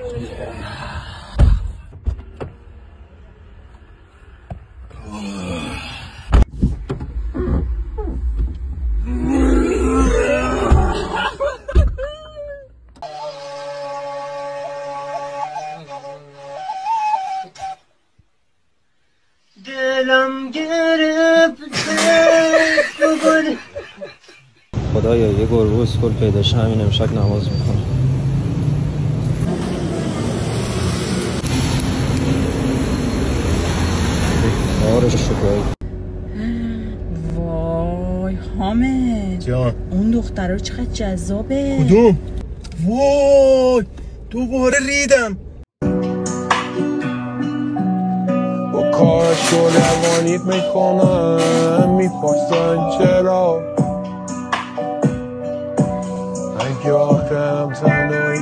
دلم گرفته دوباره. خدایا یه گربه اسکول پیدا شه همین امشب نماز میکنه. آره شکر. وای حامد جان اون دختره چقدر جذابه. کدوم؟ وای دوباره ریدم. با کارش رو روانیت میکنم میپرسن چرا اگه آخرم تنهایی